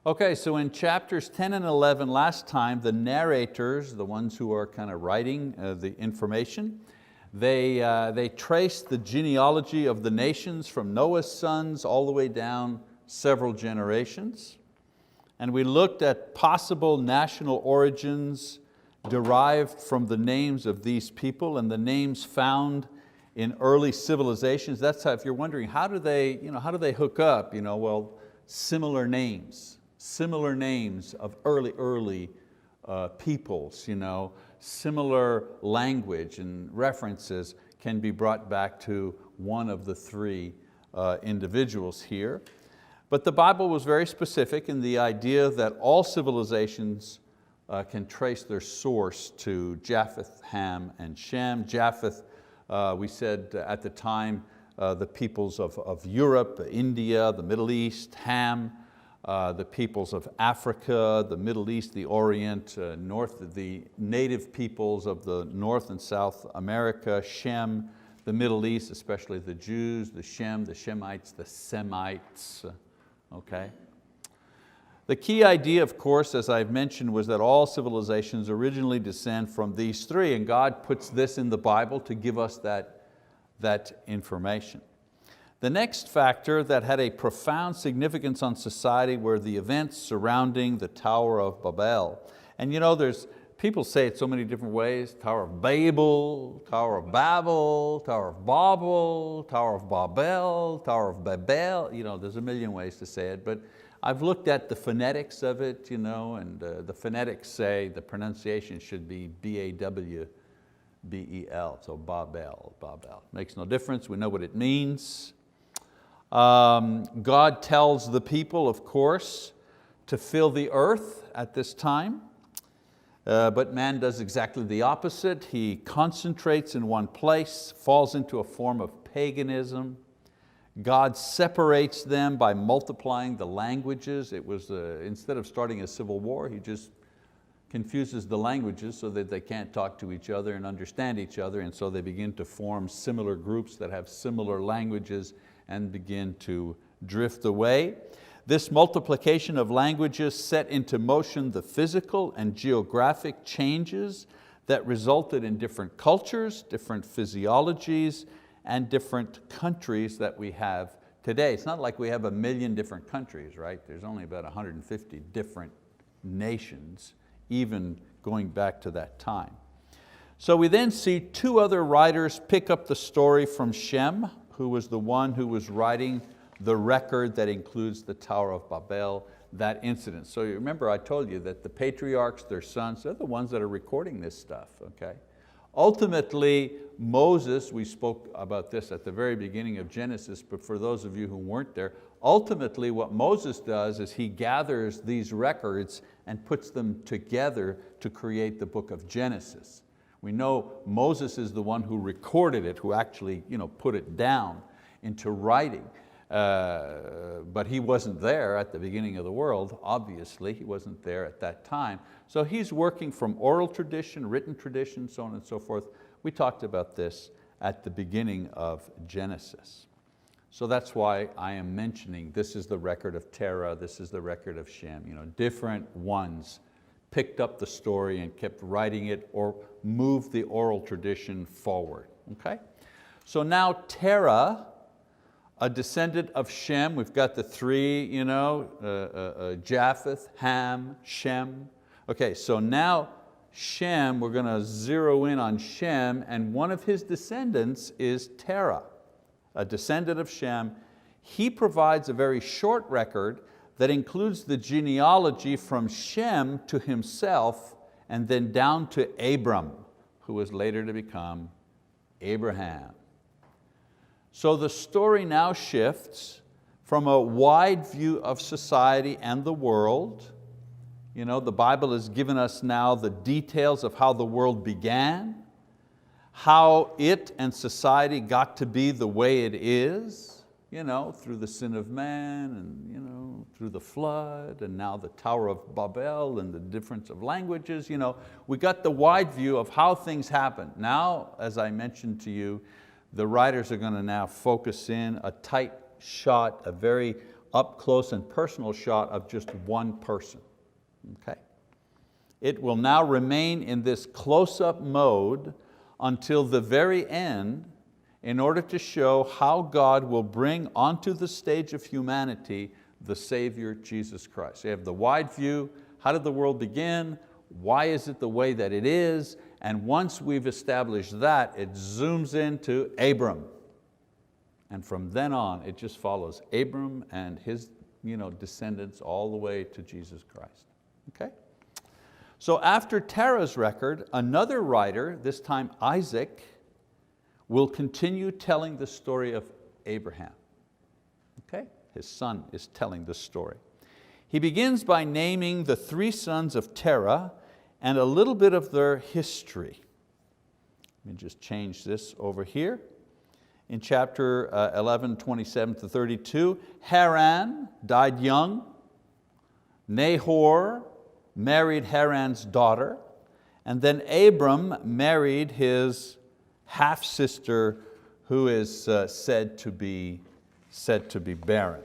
Okay, so in chapters 10 and 11 last time, the narrators, the ones who are kind of writing the information, they traced the genealogy of the nations from Noah's sons all the way down several generations. And we looked at possible national origins derived from the names of these people and the names found in early civilizations. That's how, if you're wondering, how do they hook up? Well, similar names of early peoples, similar language and references can be brought back to one of the three individuals here. But the Bible was very specific in the idea that all civilizations can trace their source to Japheth, Ham, and Shem. Japheth, we said at the time, the peoples of Europe, India, the Middle East. Ham, the peoples of Africa, the Middle East, the Orient, the native peoples of the North and South America. Shem, the Middle East, especially the Jews, the Shemites, the Semites. Okay. The key idea, of course, as I've mentioned, was that all civilizations originally descend from these three, and God puts this in the Bible to give us that information. The next factor that had a profound significance on society were the events surrounding the Tower of Babel. And people say it so many different ways: Tower of Babel, Tower of Babel, Tower of Babel, Tower of Babel, Tower of Babel. There's a million ways to say it, but I've looked at the phonetics of it, and the phonetics say the pronunciation should be B-A-W-B-E-L, so Babel. Makes no difference, we know what it means. God tells the people, of course, to fill the earth at this time. But man does exactly the opposite. He concentrates in one place, falls into a form of paganism. God separates them by multiplying the languages. It was, instead of starting a civil war, He just confuses the languages so that they can't talk to each other and understand each other, and so they begin to form similar groups that have similar languages and begin to drift away. This multiplication of languages set into motion the physical and geographic changes that resulted in different cultures, different physiologies, and different countries that we have today. It's not like we have 1 million different countries, right? There's only about 150 different nations, even going back to that time. So we then see two other writers pick up the story from Shem, who was the one who was writing the record that includes the Tower of Babel, that incident. So you remember I told you that the patriarchs, their sons, they're the ones that are recording this stuff, okay? Ultimately, Moses, we spoke about this at the very beginning of Genesis, but for those of you who weren't there, ultimately what Moses does is he gathers these records and puts them together to create the book of Genesis. We know Moses is the one who recorded it, who actually put it down into writing. But he wasn't there at the beginning of the world, obviously. He wasn't there at that time. So he's working from oral tradition, written tradition, so on and so forth. We talked about this at the beginning of Genesis. So that's why I am mentioning this is the record of Terah, this is the record of Shem. Different ones picked up the story and kept writing it or moved the oral tradition forward. Okay? So now Terah, a descendant of Shem, we've got the three, Japheth, Ham, Shem. Okay, so now Shem, we're going to zero in on Shem, and one of his descendants is Terah, a descendant of Shem. He provides a very short record that includes the genealogy from Shem to himself and then down to Abram, who was later to become Abraham. So the story now shifts from a wide view of society and the world. The Bible has given us now the details of how the world began, how it and society got to be the way it is, through the sin of man and through the flood, and now the Tower of Babel and the difference of languages. We got the wide view of how things happen. Now, as I mentioned to you, the writers are going to now focus in a tight shot, a very up close and personal shot of just one person. Okay? It will now remain in this close-up mode until the very end in order to show how God will bring onto the stage of humanity the Savior, Jesus Christ. You have the wide view, how did the world begin? Why is it the way that it is? And once we've established that, it zooms into Abram. And from then on, it just follows Abram and his descendants all the way to Jesus Christ. Okay? So after Terah's record, another writer, this time Isaac, will continue telling the story of Abraham. Okay? His son is telling the story. He begins by naming the three sons of Terah and a little bit of their history. Let me just change this over here. In chapter 11, 27 to 32, Haran died young. Nahor married Haran's daughter. And then Abram married his half-sister who is said to be barren.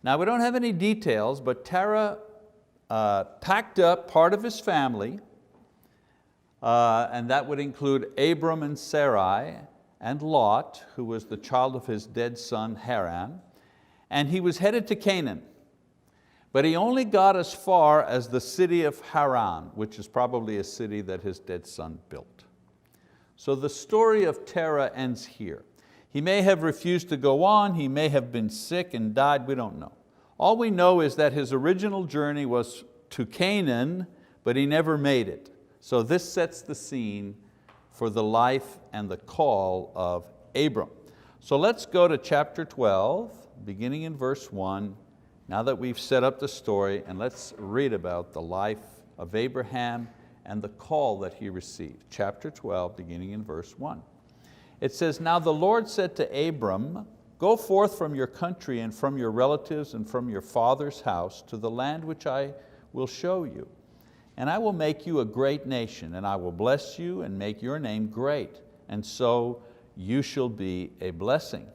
Now we don't have any details, but Terah packed up part of his family, and that would include Abram and Sarai and Lot, who was the child of his dead son Haran, and he was headed to Canaan. But he only got as far as the city of Haran, which is probably a city that his dead son built. So the story of Terah ends here. He may have refused to go on, he may have been sick and died, we don't know. All we know is that his original journey was to Canaan, but he never made it. So this sets the scene for the life and the call of Abram. So let's go to chapter 12, beginning in verse 1, now that we've set up the story, and let's read about the life of Abraham and the call that he received. Chapter 12, beginning in verse 1. It says, "Now the Lord said to Abram, go forth from your country and from your relatives and from your father's house to the land which I will show you. And I will make you a great nation, and I will bless you and make your name great, and so you shall be a blessing.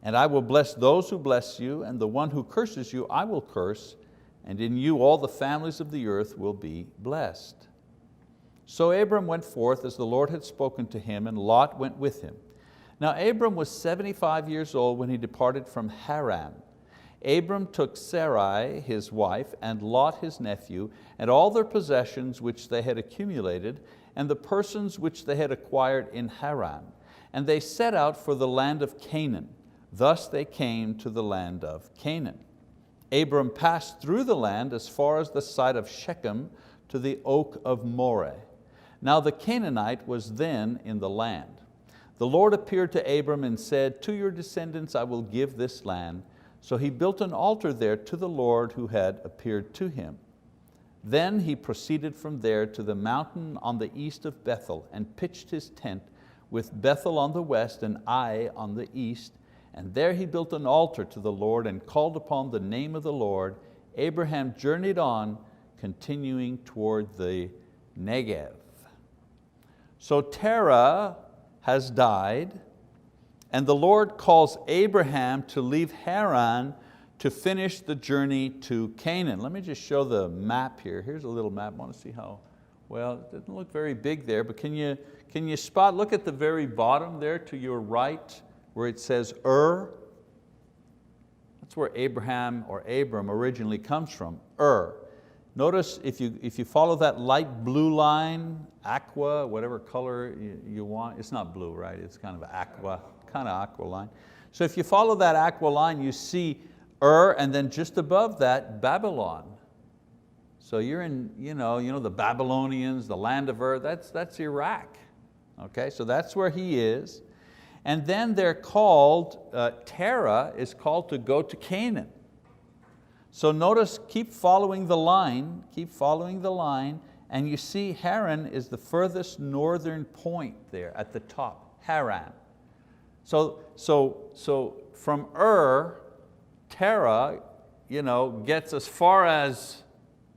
And I will bless those who bless you, and the one who curses you I will curse, and in you all the families of the earth will be blessed." So Abram went forth as the Lord had spoken to him, and Lot went with him. Now Abram was 75 years old when he departed from Haran. Abram took Sarai his wife, and Lot his nephew, and all their possessions which they had accumulated, and the persons which they had acquired in Haran. And they set out for the land of Canaan. Thus they came to the land of Canaan. Abram passed through the land as far as the site of Shechem to the oak of Moreh. Now the Canaanite was then in the land. The Lord appeared to Abram and said, "To your descendants I will give this land." So he built an altar there to the Lord who had appeared to him. Then he proceeded from there to the mountain on the east of Bethel and pitched his tent with Bethel on the west and Ai on the east. And there he built an altar to the Lord and called upon the name of the Lord. Abraham journeyed on, continuing toward the Negev. So Terah has died, and the Lord calls Abraham to leave Haran to finish the journey to Canaan. Let me just show the map here. Here's a little map. I want to see how, well, it doesn't look very big there, but can you spot, look at the very bottom there to your right where it says Ur. That's where Abraham or Abram originally comes from, Ur. Notice if you follow that light blue line, aqua, whatever color you want, it's not blue, right? It's kind of aqua line. So if you follow that aqua line, you see Ur, and then just above that, Babylon. So you're in, the Babylonians, the land of Ur, that's Iraq. Okay, so that's where he is. And then they're called, Terah is called to go to Canaan. So notice, keep following the line, and you see Haran is the furthest northern point there at the top, Haran. So from Ur, Terah gets as far as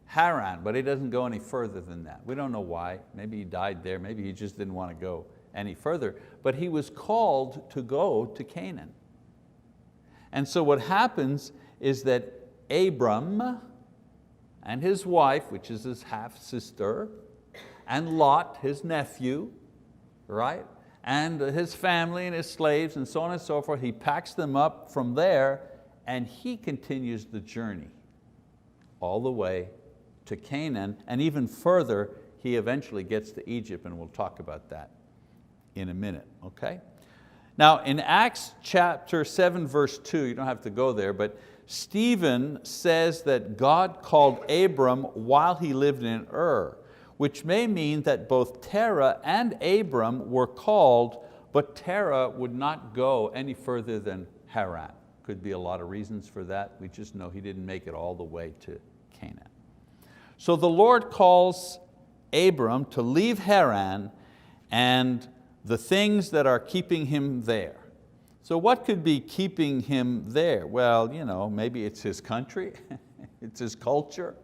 Haran, but he doesn't go any further than that. We don't know why. Maybe he died there, maybe he just didn't want to go any further. But he was called to go to Canaan. And so what happens is that Abram and his wife, which is his half-sister, and Lot, his nephew, right? And his family and his slaves and so on and so forth, he packs them up from there and he continues the journey all the way to Canaan, and even further, he eventually gets to Egypt, and we'll talk about that in a minute, okay? Now in Acts chapter 7 verse 2, you don't have to go there, but Stephen says that God called Abram while he lived in Ur, which may mean that both Terah and Abram were called, but Terah would not go any further than Haran. Could be a lot of reasons for that. We just know he didn't make it all the way to Canaan. So the Lord calls Abram to leave Haran and the things that are keeping him there. So what could be keeping him there? Well, maybe it's his country, it's his culture,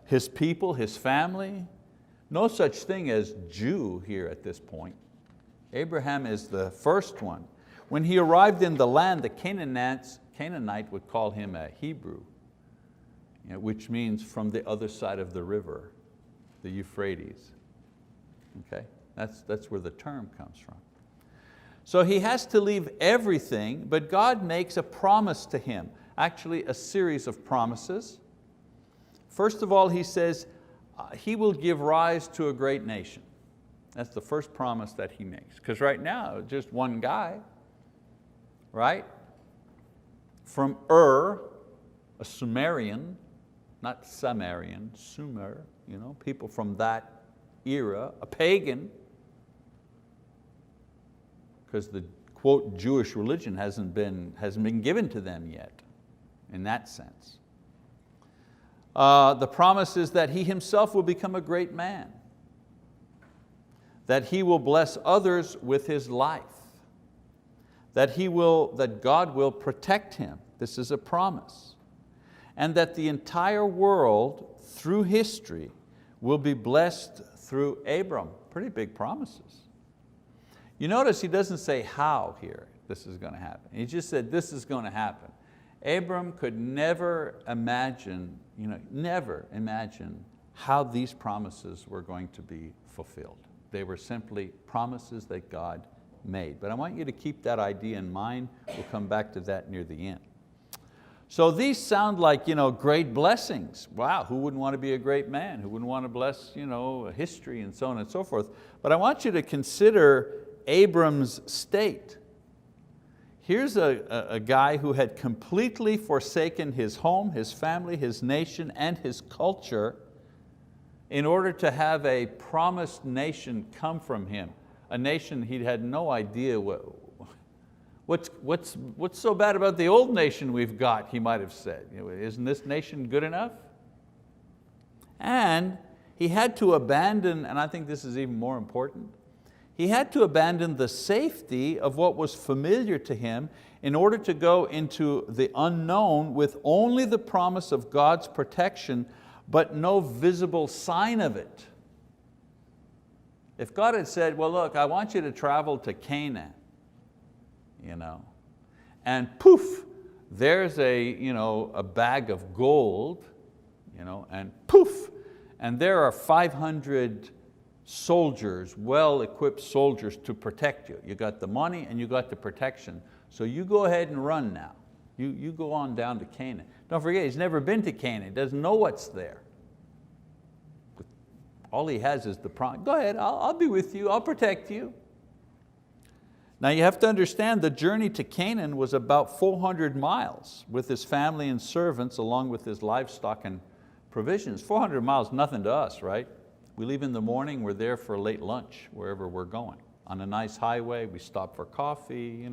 his people, his family. No such thing as Jew here at this point. Abraham is the first one. When he arrived in the land, the Canaanite would call him a Hebrew, which means from the other side of the river, the Euphrates. Okay? That's where the term comes from. So he has to leave everything, but God makes a promise to him, actually a series of promises. First of all, he says, he will give rise to a great nation. That's the first promise that he makes. Because right now, just one guy, right? From Ur, a Sumerian, not Sumerian, Sumer, people from that era, a pagan, because the quote Jewish religion hasn't been given to them yet, in that sense. The promise is that he himself will become a great man, that he will bless others with his life, that God will protect him. This is a promise. And that the entire world, through history, will be blessed through Abram. Pretty big promises. You notice he doesn't say how here this is going to happen. He just said this is going to happen. Abram could never imagine how these promises were going to be fulfilled. They were simply promises that God made. But I want you to keep that idea in mind. We'll come back to that near the end. So these sound like great blessings. Wow, who wouldn't want to be a great man? Who wouldn't want to bless history and so on and so forth? But I want you to consider Abram's state. Here's a guy who had completely forsaken his home, his family, his nation, and his culture in order to have a promised nation come from him. A nation he had no idea what's so bad about the old nation we've got, he might have said. Isn't this nation good enough? And he had to abandon, and I think this is even more important, he had to abandon the safety of what was familiar to him in order to go into the unknown with only the promise of God's protection, but no visible sign of it. If God had said, well, look, I want you to travel to Canaan, and poof, there's a bag of gold, and poof, and there are 500 soldiers, well-equipped soldiers to protect you. You got the money and you got the protection. So you go ahead and run now. You go on down to Canaan. Don't forget, he's never been to Canaan, doesn't know what's there. All he has is the promise. Go ahead, I'll be with you, I'll protect you. Now you have to understand the journey to Canaan was about 400 miles with his family and servants along with his livestock and provisions. 400 miles, nothing to us, right? We leave in the morning, we're there for a late lunch wherever we're going. On a nice highway, we stop for coffee,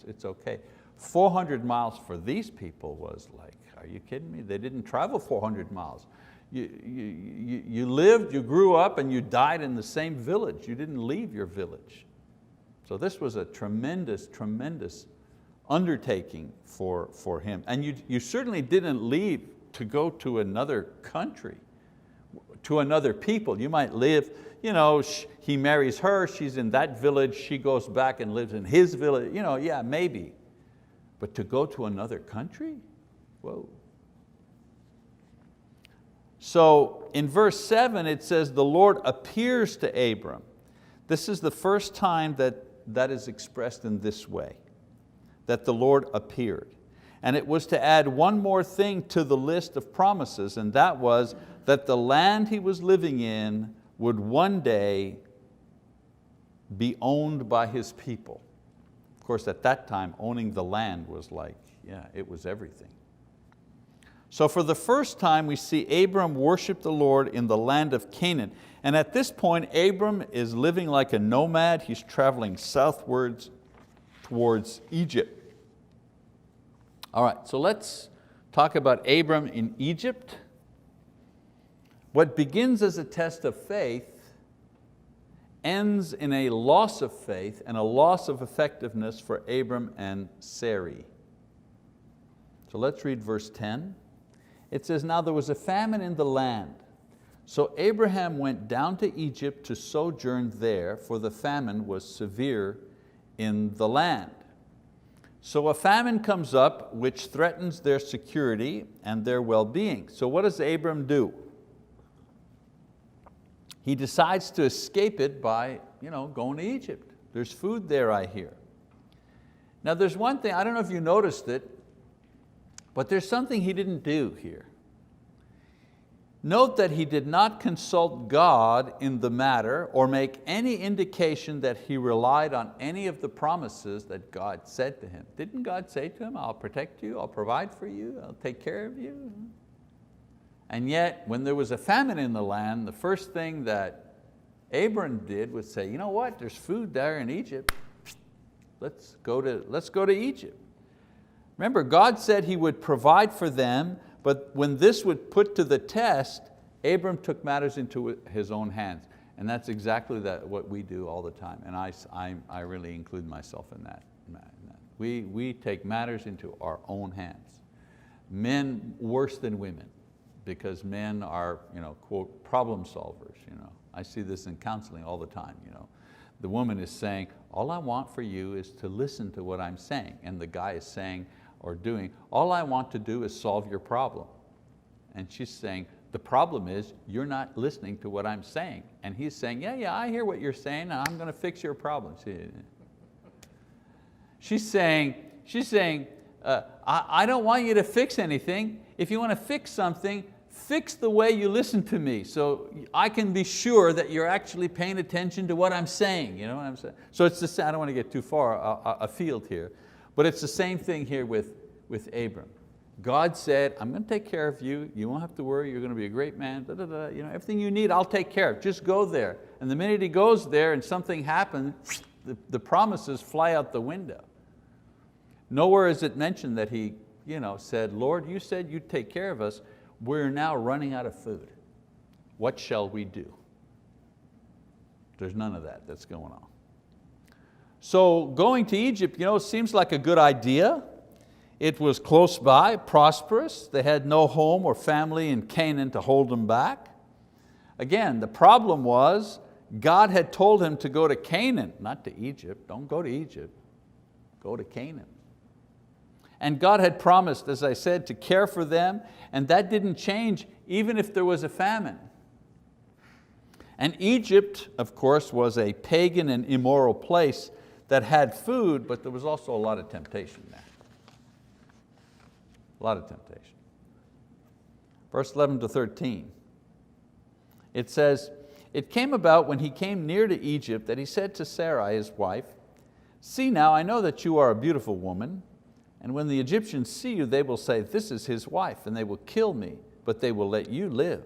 it's okay. 400 miles for these people was like, are you kidding me? They didn't travel 400 miles. You lived, you grew up, and you died in the same village. You didn't leave your village. So this was a tremendous, tremendous undertaking for him. And you certainly didn't leave to go to another country, to another people. You might live, he marries her, she's in that village, she goes back and lives in his village, yeah, maybe. But to go to another country? Whoa. So in verse 7 it says, the Lord appears to Abram. This is the first time that is expressed in this way, that the Lord appeared. And it was to add one more thing to the list of promises, and that was that the land he was living in would one day be owned by his people. Of course, at that time, owning the land was like, yeah, it was everything. So for the first time we see Abram worship the Lord in the land of Canaan. And at this point, Abram is living like a nomad. He's traveling southwards towards Egypt. All right, so let's talk about Abram in Egypt. What begins as a test of faith ends in a loss of faith and a loss of effectiveness for Abram and Sarai. So let's read verse 10. It says, now there was a famine in the land. So Abraham went down to Egypt to sojourn there, for the famine was severe in the land. So a famine comes up which threatens their security and their well-being. So what does Abram do? He decides to escape it by going to Egypt. There's food there, I hear. Now there's one thing, I don't know if you noticed it, but there's something he didn't do here. Note that he did not consult God in the matter or make any indication that he relied on any of the promises that God said to him. Didn't God say to him, I'll protect you, I'll provide for you, I'll take care of you? And yet, when there was a famine in the land, the first thing that Abram did was say, you know what, there's food there in Egypt. Let's go to Egypt. Remember, God said He would provide for them, but when this would put to the test, Abram took matters into his own hands. And that's exactly what we do all the time. And I really include myself in that. We take matters into our own hands. Men worse than women, because men are, quote, problem solvers. I see this in counseling all the time. The woman is saying, all I want for you is to listen to what I'm saying. And the guy is saying or doing, all I want to do is solve your problem. And she's saying, the problem is you're not listening to what I'm saying. And he's saying, yeah, I hear what you're saying, and I'm going to fix your problem. She's saying, I don't want you to fix anything. If you want to fix something, fix the way you listen to me so I can be sure that you're actually paying attention to what I'm saying. You know what I'm saying? So it's the same, I don't want to get too far afield here, but it's the same thing here with Abram. God said, I'm going to take care of you. You won't have to worry. You're going to be a great man. Everything you need, I'll take care of. Just go there. And the minute he goes there and something happens, the promises fly out the window. Nowhere is it mentioned that he said, Lord, you said you'd take care of us. We're now running out of food. What shall we do? There's none of that that's going on. So going to Egypt, seems like a good idea. It was close by, prosperous. They had no home or family in Canaan to hold them back. Again, the problem was God had told him to go to Canaan, not to Egypt. Don't go to Egypt, go to Canaan. And God had promised, as I said, to care for them, and that didn't change even if there was a famine. And Egypt, of course, was a pagan and immoral place that had food, but there was also a lot of temptation there. A lot of temptation. Verse 11 to 13. It says, it came about when he came near to Egypt that he said to Sarai, his wife, see now, I know that you are a beautiful woman, and when the Egyptians see you, they will say, this is his wife, and they will kill me, but they will let you live.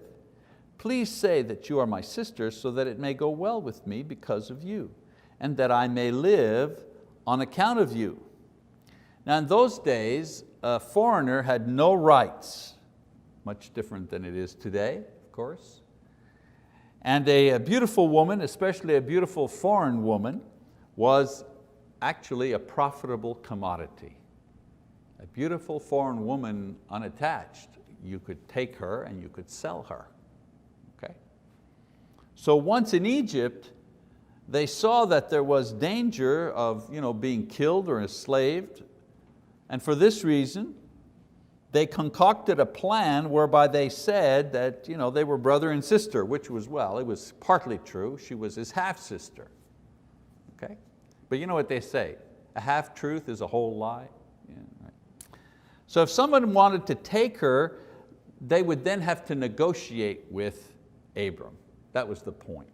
Please say that you are my sister, so that it may go well with me because of you, and that I may live on account of you. Now in those days, a foreigner had no rights, much different than it is today, of course. And a beautiful woman, especially a beautiful foreign woman, was actually a profitable commodity. A beautiful foreign woman unattached, you could take her and you could sell her. Okay? So once in Egypt, they saw that there was danger of being killed or enslaved. And for this reason, they concocted a plan whereby they said that they were brother and sister, which was, well, it was partly true. She was his half-sister. Okay? But you know what they say? A half-truth is a whole lie. Yeah, right. So if someone wanted to take her, they would then have to negotiate with Abram. That was the point.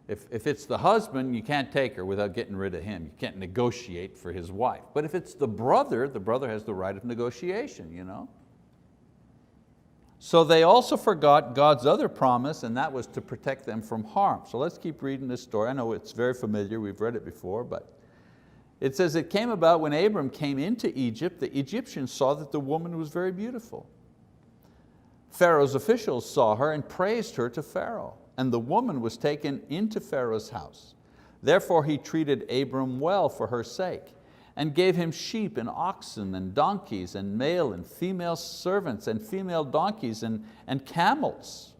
If it's the husband, you can't take her without getting rid of him. You can't negotiate for his wife. But if it's the brother has the right of negotiation. So they also forgot God's other promise, and that was to protect them from harm. So let's keep reading this story. I know it's very familiar, we've read it before, but it says, it came about when Abram came into Egypt, the Egyptians saw that the woman was very beautiful. Pharaoh's officials saw her and praised her to Pharaoh, and the woman was taken into Pharaoh's house. Therefore he treated Abram well for her sake, and gave him sheep and oxen and donkeys and male and female servants and female donkeys and camels.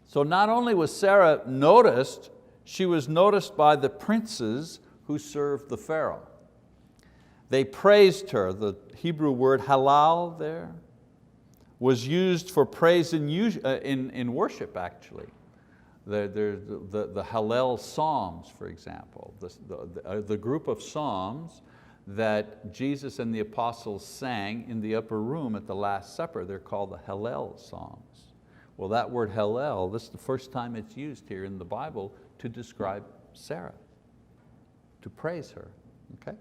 So not only was Sarah noticed, she was noticed by the princes who served the Pharaoh. They praised her. The Hebrew word halal there was used for praise in worship actually. The Hallel Psalms, for example, the group of psalms that Jesus and the apostles sang in the upper room at the Last Supper, they're called the Hallel Psalms. Well, that word Hallel, this is the first time it's used here in the Bible to describe Sarah, to praise her, okay?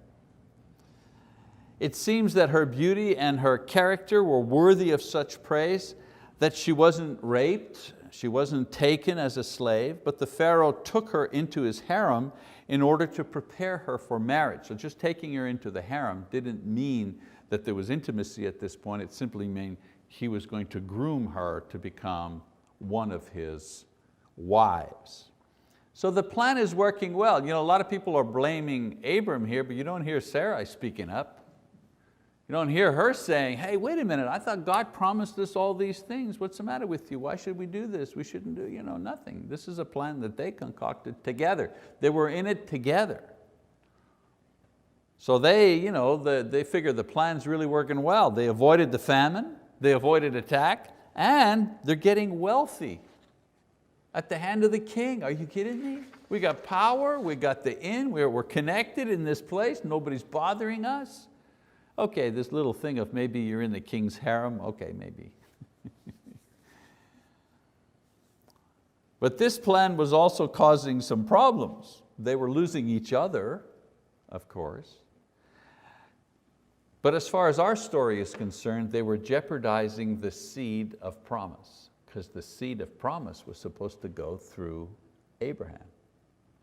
It seems that her beauty and her character were worthy of such praise, that she wasn't raped, she wasn't taken as a slave, but the Pharaoh took her into his harem in order to prepare her for marriage. So just taking her into the harem didn't mean that there was intimacy at this point, it simply meant he was going to groom her to become one of his wives. So the plan is working well. A lot of people are blaming Abram here, but you don't hear Sarai speaking up. You don't hear her saying, hey, wait a minute, I thought God promised us all these things. What's the matter with you? Why should we do this? We shouldn't do nothing. This is a plan that they concocted together. They were in it together. So they figure the plan's really working well. They avoided the famine, they avoided attack, and they're getting wealthy at the hand of the king. Are you kidding me? We got power, we got the inn, we're connected in this place, nobody's bothering us. Okay, this little thing of maybe you're in the king's harem, okay, maybe. But this plan was also causing some problems. They were losing each other, of course. But as far as our story is concerned, they were jeopardizing the seed of promise, because the seed of promise was supposed to go through Abraham.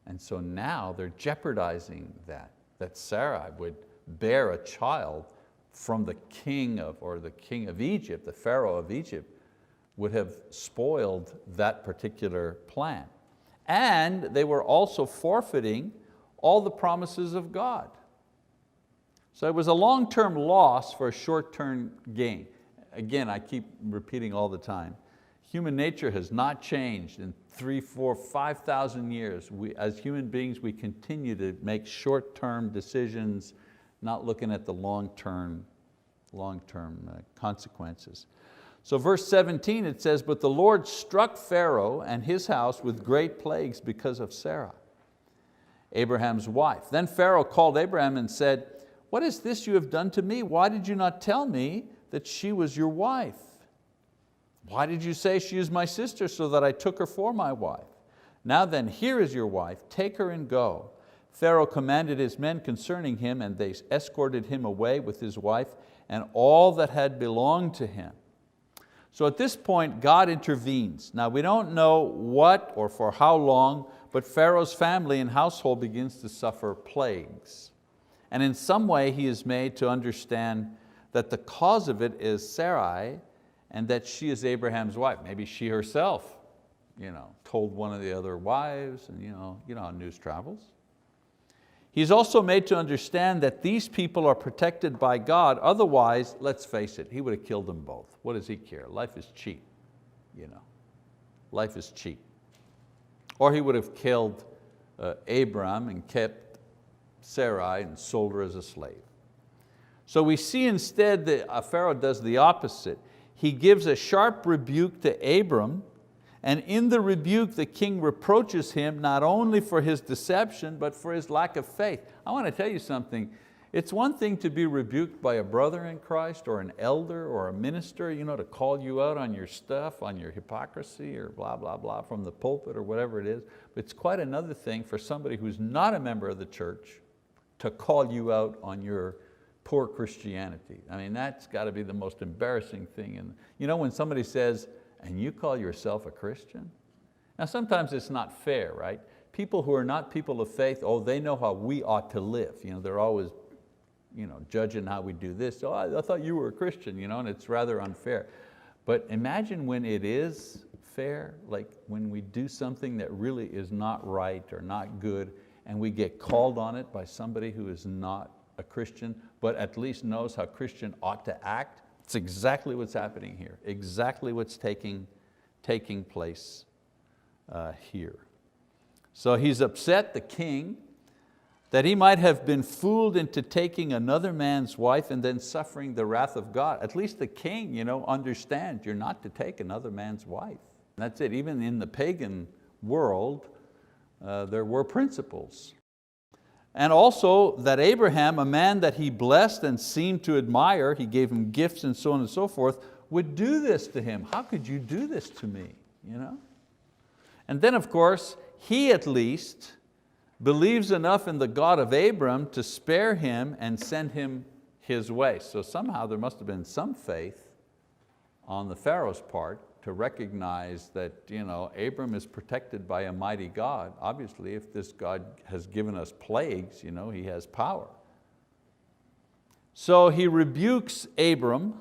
And so now they're jeopardizing that Sarai would bear a child from the king of Egypt, the Pharaoh of Egypt, would have spoiled that particular plan. And they were also forfeiting all the promises of God. So it was a long-term loss for a short-term gain. Again, I keep repeating all the time, human nature has not changed in 3, 4, 5,000 years. As human beings, we continue to make short-term decisions, not looking at the long-term consequences. So verse 17 it says, but the Lord struck Pharaoh and his house with great plagues because of Sarah, Abraham's wife. Then Pharaoh called Abraham and said, what is this you have done to me? Why did you not tell me that she was your wife? Why did you say she is my sister so that I took her for my wife? Now then, here is your wife, take her and go. Pharaoh commanded his men concerning him, and they escorted him away with his wife and all that had belonged to him. So at this point, God intervenes. Now we don't know what or for how long, but Pharaoh's family and household begins to suffer plagues. And in some way he is made to understand that the cause of it is Sarai and that she is Abraham's wife. Maybe she herself told one of the other wives, and you know how news travels. He's also made to understand that these people are protected by God. Otherwise, let's face it, he would have killed them both. What does he care? Life is cheap. Life is cheap. Or he would have killed Abram and kept Sarai and sold her as a slave. So we see instead that Pharaoh does the opposite. He gives a sharp rebuke to Abram, and in the rebuke the king reproaches him not only for his deception but for his lack of faith. I want to tell you something. It's one thing to be rebuked by a brother in Christ or an elder or a minister, to call you out on your stuff, on your hypocrisy or blah, blah, blah from the pulpit or whatever it is. But it's quite another thing for somebody who's not a member of the church to call you out on your poor Christianity. I mean, that's got to be the most embarrassing thing. And when somebody says, and you call yourself a Christian? Now sometimes it's not fair, right? People who are not people of faith, they know how we ought to live. They're always judging how we do this. I thought you were a Christian, and it's rather unfair. But imagine when it is fair, like when we do something that really is not right or not good, and we get called on it by somebody who is not a Christian, but at least knows how Christian ought to act. It's exactly what's happening here, exactly what's taking place here. So he's upset, the king, that he might have been fooled into taking another man's wife and then suffering the wrath of God. At least the king understands you're not to take another man's wife. That's it. Even in the pagan world, there were principles. And also that Abraham, a man that he blessed and seemed to admire, he gave him gifts and so on and so forth, would do this to him. How could you do this to me? And then of course, he at least believes enough in the God of Abram to spare him and send him his way. So somehow there must have been some faith on the Pharaoh's part to recognize that Abram is protected by a mighty God. Obviously, if this God has given us plagues, He has power. So he rebukes Abram,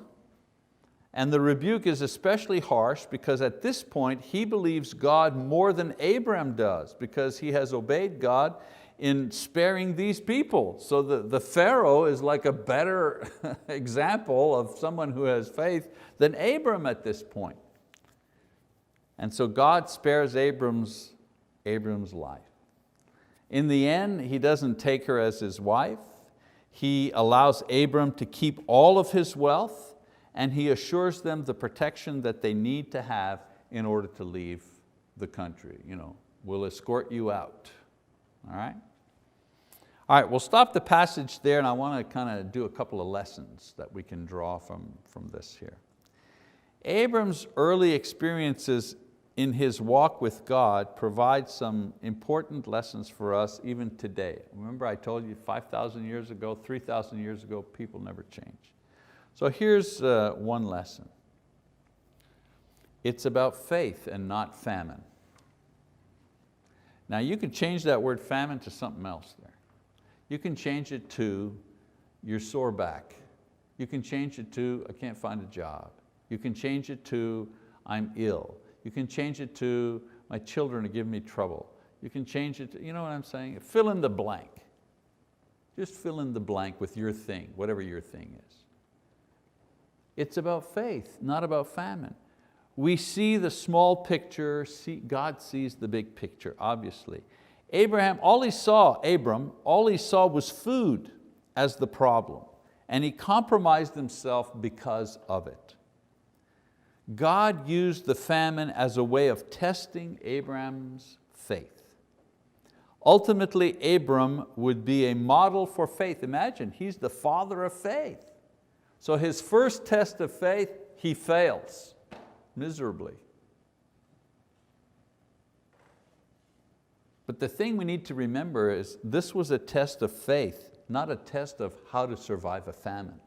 and the rebuke is especially harsh because at this point he believes God more than Abram does because he has obeyed God in sparing these people. So the Pharaoh is like a better example of someone who has faith than Abram at this point. And so God spares Abram's life. In the end, he doesn't take her as his wife. He allows Abram to keep all of his wealth, and he assures them the protection that they need to have in order to leave the country. We'll escort you out. All right? All right, we'll stop the passage there, and I want to kind of do a couple of lessons that we can draw from this here. Abram's early experiences in his walk with God provide some important lessons for us even today. Remember I told you 5,000 years ago, 3,000 years ago, people never change. So here's one lesson. It's about faith and not famine. Now you can change that word famine to something else there. You can change it to your sore back. You can change it to I can't find a job. You can change it to I'm ill. You can change it to my children are giving me trouble. You can change it to, you know what I'm saying? Fill in the blank. Just fill in the blank with your thing, whatever your thing is. It's about faith, not about famine. We see the small picture, God sees the big picture, obviously. Abram, all he saw was food as the problem, and he compromised himself because of it. God used the famine as a way of testing Abram's faith. Ultimately, Abram would be a model for faith. Imagine, he's the father of faith. So his first test of faith, he fails miserably. But the thing we need to remember is this was a test of faith, not a test of how to survive a famine.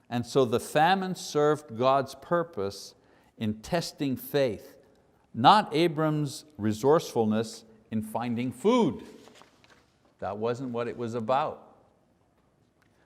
And so the famine served God's purpose in testing faith, not Abram's resourcefulness in finding food. That wasn't what it was about.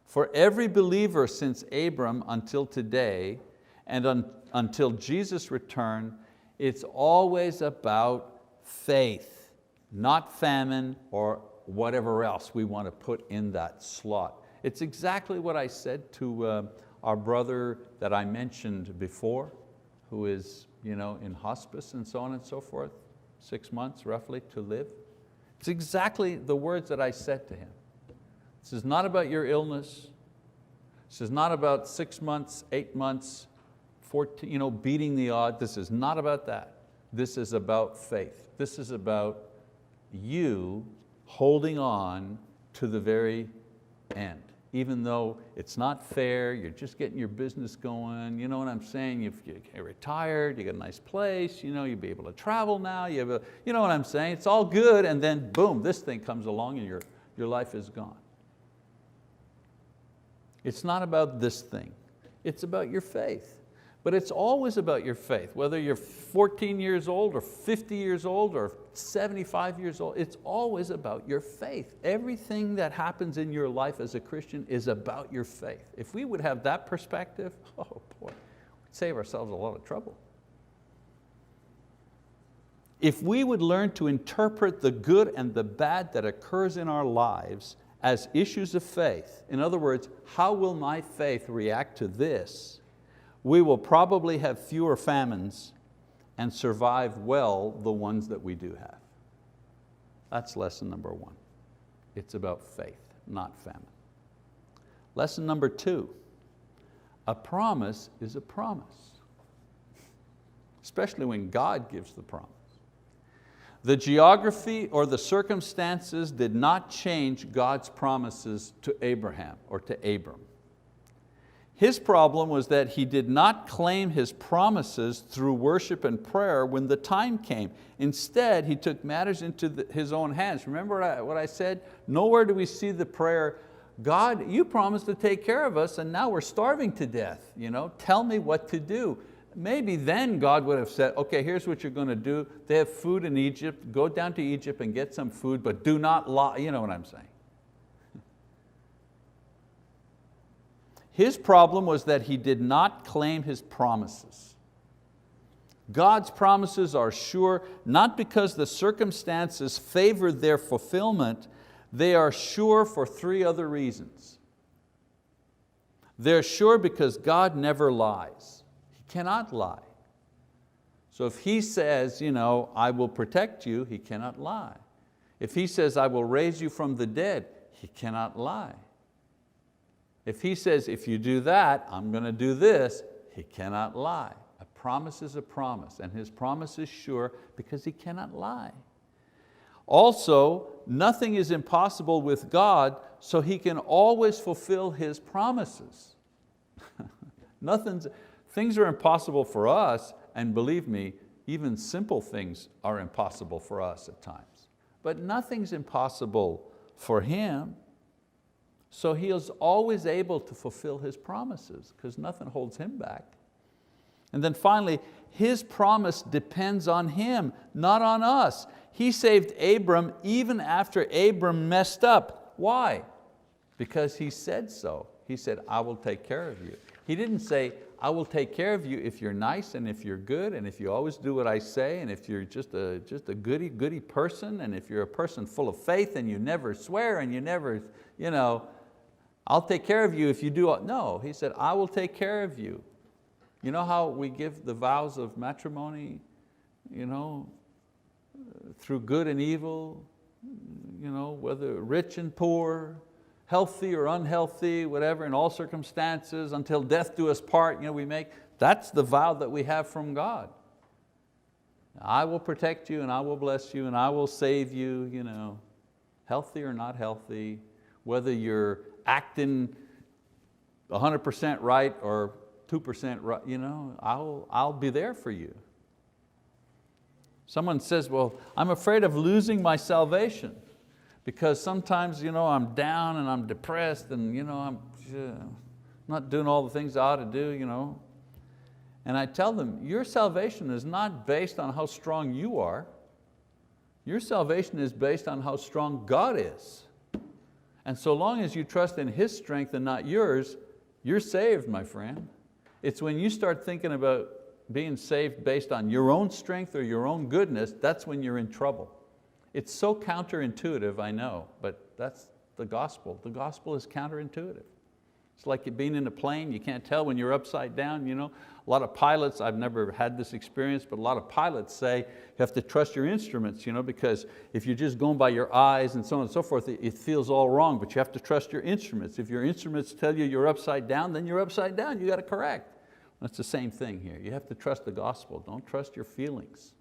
For every believer since Abram until today, and until Jesus' return, it's always about faith, not famine or whatever else we want to put in that slot. It's exactly what I said to our brother that I mentioned before, who is in hospice and so on and so forth, 6 months roughly to live. It's exactly the words that I said to him. This is not about your illness. This is not about 6 months, 8 months, 14, beating the odds. This is not about that. This is about faith. This is about you holding on to the very end. Even though it's not fair, you're just getting your business going, you know what I'm saying? You're retired, you got a nice place, you'll be able to travel now, you know what I'm saying? It's all good, and then boom, this thing comes along and your life is gone. It's not about this thing, it's about your faith. But it's always about your faith, whether you're 14 years old or 50 years old or 75 years old, it's always about your faith. Everything that happens in your life as a Christian is about your faith. If we would have that perspective, oh boy, we'd save ourselves a lot of trouble. If we would learn to interpret the good and the bad that occurs in our lives as issues of faith, in other words, how will my faith react to this? We will probably have fewer famines and survive well the ones that we do have. That's lesson number 1. It's about faith, not famine. Lesson number 2, a promise is a promise, especially when God gives the promise. The geography or the circumstances did not change God's promises to Abraham or to Abram. His problem was that he did not claim his promises through worship and prayer when the time came. Instead, he took matters into his own hands. Remember what I said? Nowhere do we see the prayer, God, you promised to take care of us and now we're starving to death. Tell me what to do. Maybe then God would have said, okay, here's what you're going to do. They have food in Egypt. Go down to Egypt and get some food, but do not lie. You know what I'm saying? His problem was that he did not claim his promises. God's promises are sure, not because the circumstances favored their fulfillment, they are sure for 3 other reasons. They're sure because God never lies. He cannot lie. So if He says, I will protect you, He cannot lie. If He says, I will raise you from the dead, He cannot lie. If He says, if you do that, I'm going to do this, He cannot lie. A promise is a promise, and His promise is sure because He cannot lie. Also, nothing is impossible with God, so He can always fulfill His promises. Things are impossible for us, and believe me, even simple things are impossible for us at times. But nothing's impossible for Him. So He is always able to fulfill His promises because nothing holds Him back. And then finally, His promise depends on Him, not on us. He saved Abram even after Abram messed up. Why? Because He said so. He said, I will take care of you. He didn't say, I will take care of you if you're nice and if you're good and if you always do what I say and if you're just a goody person and if you're a person full of faith and you never swear and you never, I'll take care of you if you do. No, He said, I will take care of you. You know how we give the vows of matrimony, through good and evil, whether rich and poor, healthy or unhealthy, whatever, in all circumstances, until death do us part, we make. That's the vow that we have from God. I will protect you and I will bless you and I will save you, healthy or not healthy, whether you're acting 100% right or 2% right, I'll be there for you. Someone says, well, I'm afraid of losing my salvation because sometimes I'm down and I'm depressed and I'm not doing all the things I ought to do. And I tell them, your salvation is not based on how strong you are. Your salvation is based on how strong God is. And so long as you trust in His strength and not yours, you're saved, my friend. It's when you start thinking about being saved based on your own strength or your own goodness, that's when you're in trouble. It's so counterintuitive, I know, but that's the gospel. The gospel is counterintuitive. It's like being in a plane, you can't tell when you're upside down. A lot of pilots, I've never had this experience, but a lot of pilots say you have to trust your instruments, because if you're just going by your eyes and so on and so forth, it feels all wrong, but you have to trust your instruments. If your instruments tell you you're upside down, then you're upside down, you got to correct. That's the same thing here. You have to trust the gospel, don't trust your feelings.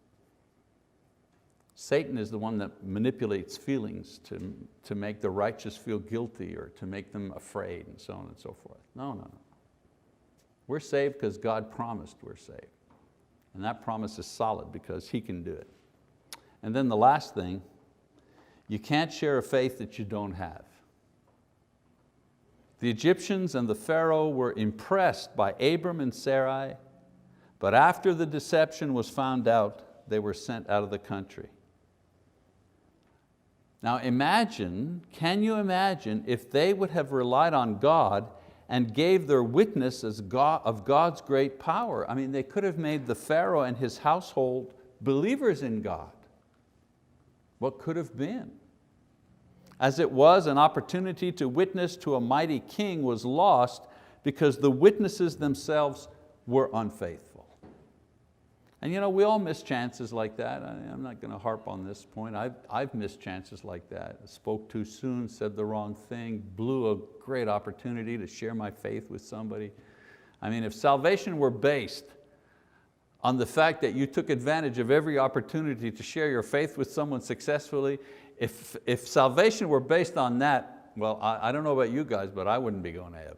Satan is the one that manipulates feelings to make the righteous feel guilty or to make them afraid and so on and so forth. No. We're saved because God promised we're saved. And that promise is solid because He can do it. And then the last thing, you can't share a faith that you don't have. The Egyptians and the Pharaoh were impressed by Abram and Sarai, but after the deception was found out, they were sent out of the country. Now can you imagine if they would have relied on God and gave their witness of God's great power? They could have made the Pharaoh and his household believers in God. What could have been? As it was, an opportunity to witness to a mighty king was lost because the witnesses themselves were unfaithful. And we all miss chances like that. I'm not going to harp on this point. I've missed chances like that. I spoke too soon, said the wrong thing, blew a great opportunity to share my faith with somebody. If salvation were based on the fact that you took advantage of every opportunity to share your faith with someone successfully, if salvation were based on that, well, I don't know about you guys, but I wouldn't be going to heaven.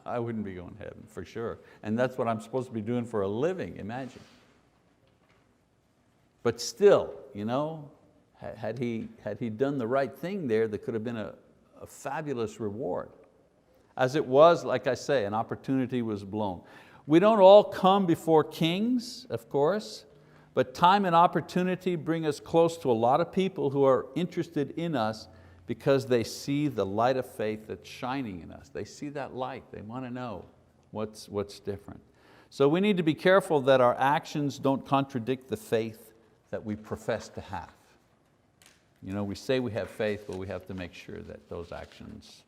I wouldn't be going to heaven for sure. And that's what I'm supposed to be doing for a living, imagine. But still, had he done the right thing there could have been a fabulous reward. As it was, like I say, an opportunity was blown. We don't all come before kings, of course, but time and opportunity bring us close to a lot of people who are interested in us because they see the light of faith that's shining in us. They see that light. They want to know what's different. So we need to be careful that our actions don't contradict the faith that we profess to have. We say we have faith, but we have to make sure that those actions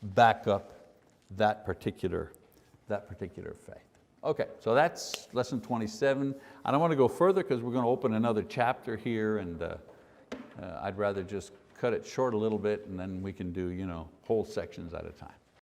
back up that particular faith. Okay, so that's lesson 27. I don't want to go further because we're going to open another chapter here, and I'd rather just cut it short a little bit, and then we can do whole sections at a time.